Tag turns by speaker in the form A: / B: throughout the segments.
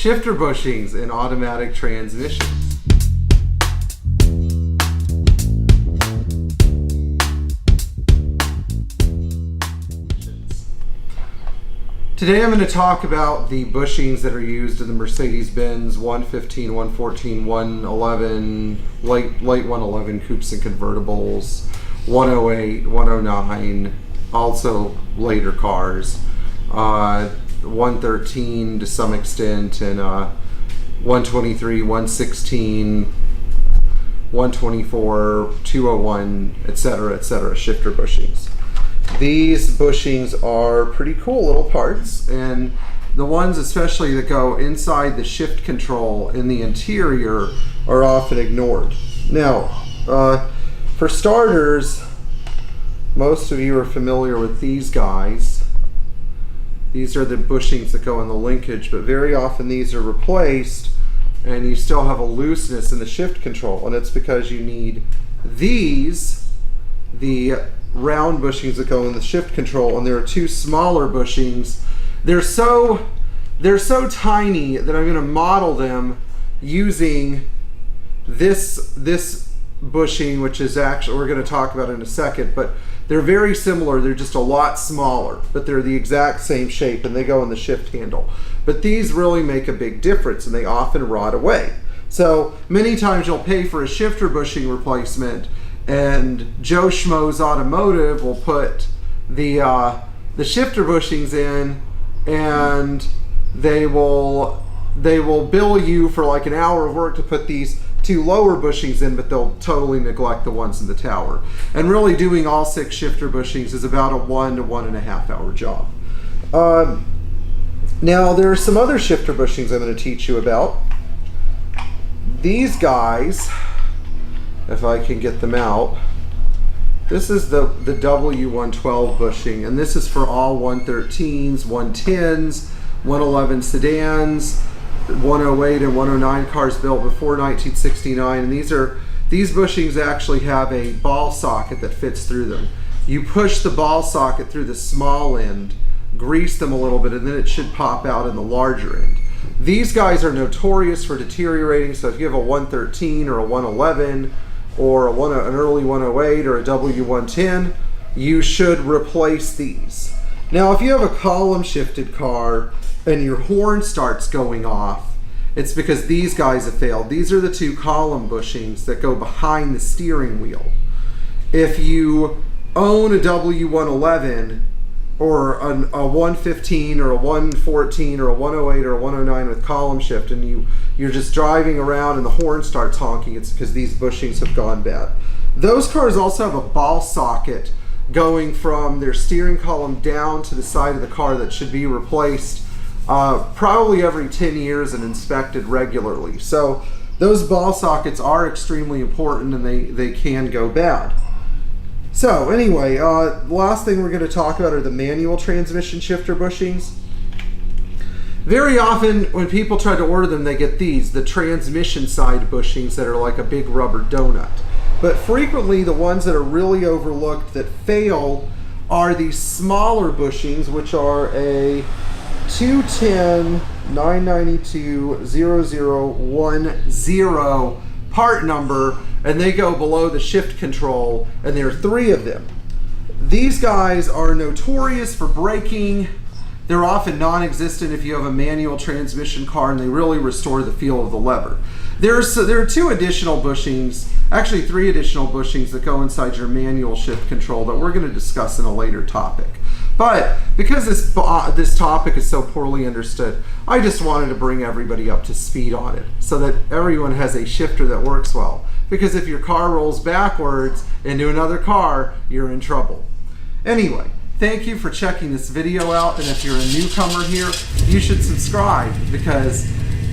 A: shifter bushings in automatic transmissions. Today I'm going to talk about the bushings that are used in the Mercedes Benz 115, 114, 111, late 111 coupes and convertibles, 108, 109, also later cars, 113 to some extent, and 123, 116, 124, 201, etc., shifter bushings. These bushings are pretty cool little parts, and the ones especially that go inside the shift control in the interior are often ignored. Now, for starters, most of you are familiar with these guys. These are the bushings that go in the linkage, but very often these are replaced and you still have a looseness in the shift control, and it's because you need these, the round bushings that go in the shift control, and there are two smaller bushings. They're so tiny that I'm going to model them using this bushing, which is actually, we're going to talk about in a second, but they're very similar. They're just a lot smaller, but they're the exact same shape, and they go in the shift handle. But these really make a big difference, and they often rot away. So many times you'll pay for a shifter bushing replacement, and Joe Schmo's Automotive will put the shifter bushings in, and they will bill you for like an hour of work to put these two lower bushings in, but they'll totally neglect the ones in the tower. And really doing all 6 shifter bushings is about a 1 to 1.5 hour job. Now there are some other shifter bushings I'm going to teach you about. These guys, if I can get them out, this is the W112 bushing, and this is for all 113s, 110s, 111 sedans, 108 and 109 cars built before 1969, and these bushings actually have a ball socket that fits through them. You push the ball socket through the small end, grease them a little bit, and then it should pop out in the larger end. These guys are notorious for deteriorating, so if you have a 113 or a 111 or an early 108 or a W110, you should replace these. Now if you have a column shifted car and your horn starts going off, it's because these guys have failed. These are the two column bushings that go behind the steering wheel. If you own a W111 or a 115 or a 114 or a 108 or a 109 with column shift, and you're just driving around and the horn starts honking, it's because these bushings have gone bad. Those cars also have a ball socket going from their steering column down to the side of the car that should be replaced probably every 10 years and inspected regularly. So those ball sockets are extremely important, and they can go bad. So anyway, the last thing we're going to talk about are the manual transmission shifter bushings. Very often when people try to order them, they get these, the transmission side bushings that are like a big rubber donut. But frequently the ones that are really overlooked that fail are these smaller bushings, which are a 210 992 0010 part number, and they go below the shift control, and there are 3 of them. These guys are notorious for braking. They're often non-existent if you have a manual transmission car, and they really restore the feel of the lever. There are 2 additional bushings, actually 3 additional bushings that go inside your manual shift control that we're going to discuss in a later topic. But because this topic is so poorly understood, I just wanted to bring everybody up to speed on it so that everyone has a shifter that works well. Because if your car rolls backwards into another car, you're in trouble. Anyway, thank you for checking this video out, and if you're a newcomer here, you should subscribe, because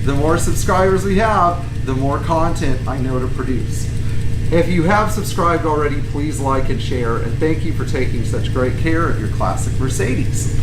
A: the more subscribers we have, the more content I know to produce. If you have subscribed already, please like and share, and thank you for taking such great care of your classic Mercedes.